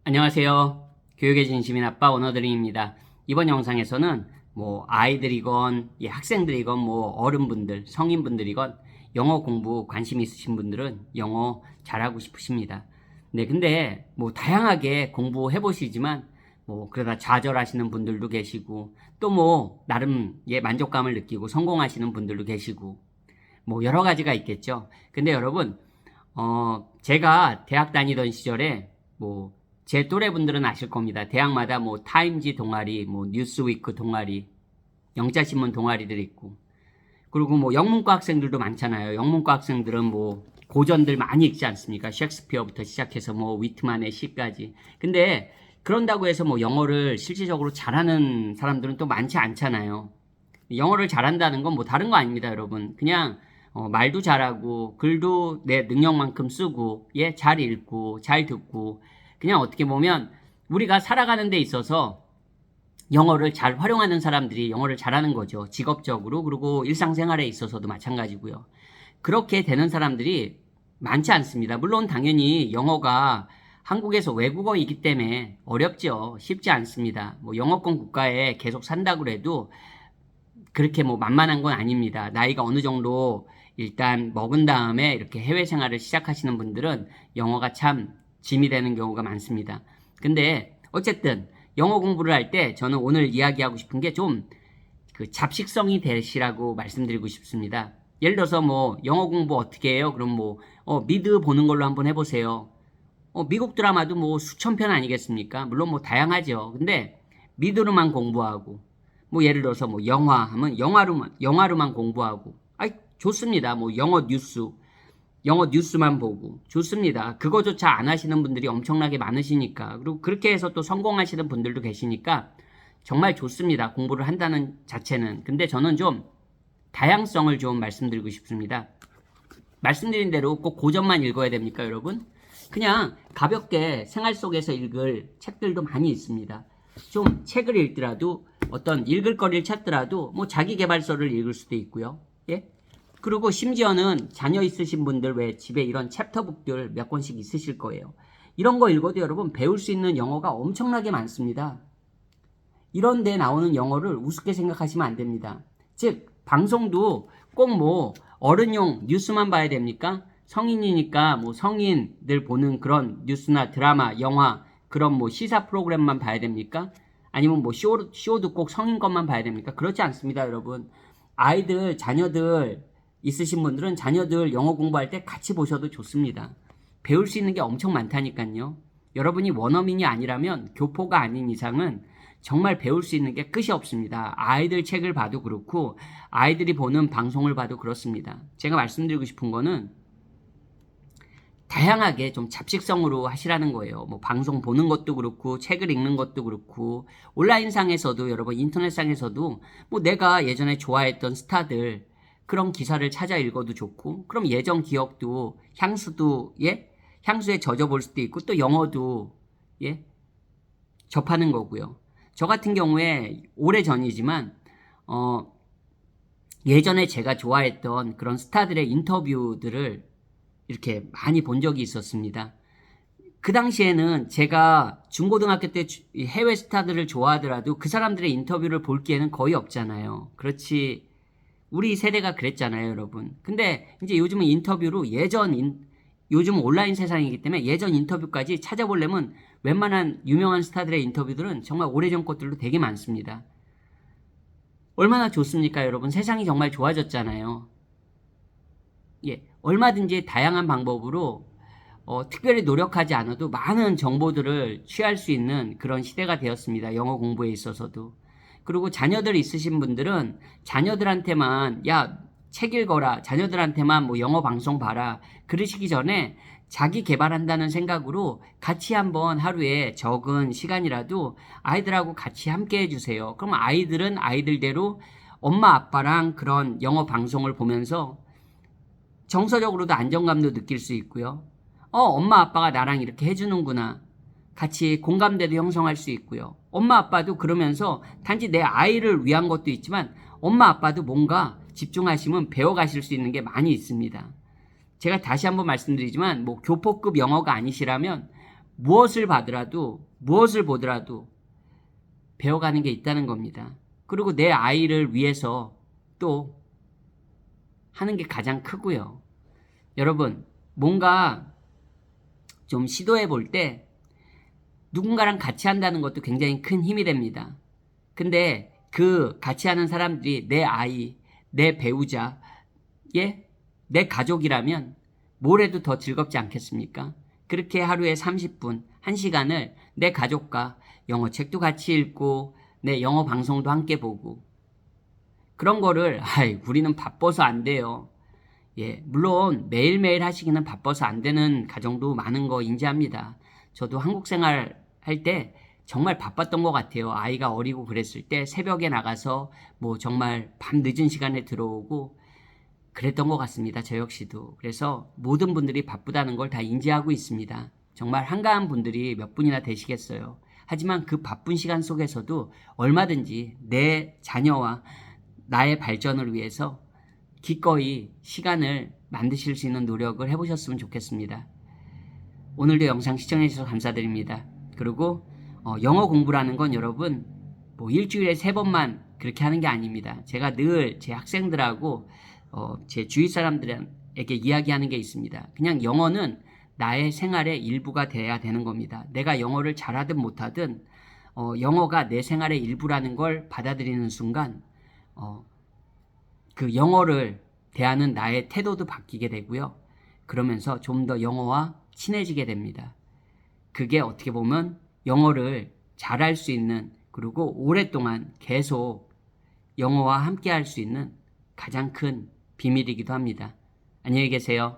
안녕하세요. 교육의 진심인 아빠 원어드림입니다. 이번 영상에서는 아이들이건 학생들이건 어른분들, 성인분들이건 영어 공부 관심 있으신 분들은 영어 잘하고 싶으십니다. 네, 근데 다양하게 공부해 보시지만 그러다 좌절하시는 분들도 계시고 또 나름 만족감을 느끼고 성공하시는 분들도 계시고 여러 가지가 있겠죠. 근데 여러분 제가 대학 다니던 시절에 제 또래분들은 아실 겁니다. 대학마다 타임지 동아리, 뉴스위크 동아리, 영자신문 동아리들 있고, 그리고 영문과 학생들도 많잖아요. 영문과 학생들은 고전들 많이 읽지 않습니까? 셰익스피어부터 시작해서 위트만의 시까지. 근데 그런다고 해서 영어를 실질적으로 잘하는 사람들은 또 많지 않잖아요. 영어를 잘한다는 건 다른 거 아닙니다, 여러분. 그냥 말도 잘하고 글도 내 능력만큼 쓰고 잘 읽고 잘 듣고, 그냥 어떻게 보면 우리가 살아가는 데 있어서 영어를 잘 활용하는 사람들이 영어를 잘하는 거죠. 직업적으로, 그리고 일상생활에 있어서도 마찬가지고요. 그렇게 되는 사람들이 많지 않습니다. 물론 당연히 영어가 한국에서 외국어이기 때문에 어렵죠. 쉽지 않습니다. 영어권 국가에 계속 산다고 해도 그렇게 만만한 건 아닙니다. 나이가 어느 정도 일단 먹은 다음에 이렇게 해외 생활을 시작하시는 분들은 영어가 참 짐이 되는 경우가 많습니다. 근데 어쨌든 영어 공부를 할 때 저는 오늘 이야기하고 싶은 게 좀 그 잡식성이 되시라고 말씀드리고 싶습니다. 예를 들어서 영어 공부 어떻게 해요? 그럼 미드 보는 걸로 한번 해보세요. 미국 드라마도 수천 편 아니겠습니까? 물론 다양하죠. 근데 미드로만 공부하고 예를 들어서 영화 하면 영화로만 공부하고 좋습니다. 영어 뉴스만 보고 좋습니다. 그거조차 안 하시는 분들이 엄청나게 많으시니까, 그리고 그렇게 해서 또 성공하시는 분들도 계시니까 정말 좋습니다. 공부를 한다는 자체는. 근데 저는 좀 다양성을 좀 말씀드리고 싶습니다. 말씀드린 대로 꼭 고전만 읽어야 됩니까, 여러분? 그냥 가볍게 생활 속에서 읽을 책들도 많이 있습니다. 좀 책을 읽더라도 어떤 읽을 거리를 찾더라도 자기 개발서를 읽을 수도 있고요. 예? 그리고 심지어는 자녀 있으신 분들 왜 집에 이런 챕터북들 몇 권씩 있으실 거예요. 이런 거 읽어도 여러분 배울 수 있는 영어가 엄청나게 많습니다. 이런 데 나오는 영어를 우습게 생각하시면 안 됩니다. 즉 방송도 꼭 어른용 뉴스만 봐야 됩니까? 성인이니까 성인들 보는 그런 뉴스나 드라마, 영화, 그런 시사 프로그램만 봐야 됩니까? 아니면 쇼도 꼭 성인 것만 봐야 됩니까? 그렇지 않습니다, 여러분. 아이들, 자녀들 있으신 분들은 자녀들 영어 공부할 때 같이 보셔도 좋습니다. 배울 수 있는 게 엄청 많다니까요. 여러분이 원어민이 아니라면, 교포가 아닌 이상은 정말 배울 수 있는 게 끝이 없습니다. 아이들 책을 봐도 그렇고 아이들이 보는 방송을 봐도 그렇습니다. 제가 말씀드리고 싶은 거는 다양하게 좀 잡식성으로 하시라는 거예요. 방송 보는 것도 그렇고 책을 읽는 것도 그렇고 온라인상에서도, 여러분 인터넷상에서도 내가 예전에 좋아했던 스타들 그런 기사를 찾아 읽어도 좋고, 그럼 예전 기억도 향수에 젖어 볼 수도 있고, 또 영어도 접하는 거고요. 저 같은 경우에 오래전이지만 예전에 제가 좋아했던 그런 스타들의 인터뷰들을 이렇게 많이 본 적이 있었습니다. 그 당시에는 제가 중고등학교 때 해외 스타들을 좋아하더라도 그 사람들의 인터뷰를 볼 기회는 거의 없잖아요. 그렇지, 우리 세대가 그랬잖아요, 여러분. 근데 이제 요즘은 인터뷰로 요즘 온라인 세상이기 때문에 예전 인터뷰까지 찾아보려면 웬만한 유명한 스타들의 인터뷰들은 정말 오래전 것들도 되게 많습니다. 얼마나 좋습니까, 여러분? 세상이 정말 좋아졌잖아요. 얼마든지 다양한 방법으로 특별히 노력하지 않아도 많은 정보들을 취할 수 있는 그런 시대가 되었습니다. 영어 공부에 있어서도. 그리고 자녀들 있으신 분들은 자녀들한테만 책 읽어라, 자녀들한테만 영어 방송 봐라 그러시기 전에 자기 개발한다는 생각으로 같이 한번 하루에 적은 시간이라도 아이들하고 같이 함께 해주세요. 그럼 아이들은 아이들대로 엄마 아빠랑 그런 영어 방송을 보면서 정서적으로도 안정감도 느낄 수 있고요. 엄마 아빠가 나랑 이렇게 해주는구나, 같이 공감대도 형성할 수 있고요. 엄마 아빠도 그러면서 단지 내 아이를 위한 것도 있지만 엄마 아빠도 뭔가 집중하시면 배워가실 수 있는 게 많이 있습니다. 제가 다시 한번 말씀드리지만 교포급 영어가 아니시라면 무엇을 봐더라도 무엇을 보더라도 배워가는 게 있다는 겁니다. 그리고 내 아이를 위해서 또 하는 게 가장 크고요. 여러분, 뭔가 좀 시도해 볼 때 누군가랑 같이 한다는 것도 굉장히 큰 힘이 됩니다. 근데 그 같이 하는 사람들이 내 아이, 내 배우자, 예? 내 가족이라면 뭘 해도 더 즐겁지 않겠습니까? 그렇게 하루에 30분, 1시간을 내 가족과 영어 책도 같이 읽고 내 영어 방송도 함께 보고 그런 거를 우리는 바빠서 안 돼요. 예, 물론 매일매일 하시기는 바빠서 안 되는 가정도 많은 거 인지합니다. 저도 한국 생활 할 때 정말 바빴던 것 같아요. 아이가 어리고 그랬을 때 새벽에 나가서 뭐 정말 밤 늦은 시간에 들어오고 그랬던 것 같습니다. 저 역시도. 그래서 모든 분들이 바쁘다는 걸 다 인지하고 있습니다. 정말 한가한 분들이 몇 분이나 되시겠어요. 하지만 그 바쁜 시간 속에서도 얼마든지 내 자녀와 나의 발전을 위해서 기꺼이 시간을 만드실 수 있는 노력을 해보셨으면 좋겠습니다. 오늘도 영상 시청해주셔서 감사드립니다. 그리고 영어 공부라는 건 여러분 뭐 일주일에 3번만 그렇게 하는 게 아닙니다. 제가 늘 제 학생들하고 제 주위 사람들에게 이야기하는 게 있습니다. 그냥 영어는 나의 생활의 일부가 돼야 되는 겁니다. 내가 영어를 잘하든 못하든 영어가 내 생활의 일부라는 걸 받아들이는 순간 그 영어를 대하는 나의 태도도 바뀌게 되고요. 그러면서 좀 더 영어와 친해지게 됩니다. 그게 어떻게 보면 영어를 잘할 수 있는 그리고 오랫동안 계속 영어와 함께 할 수 있는 가장 큰 비밀이기도 합니다. 안녕히 계세요.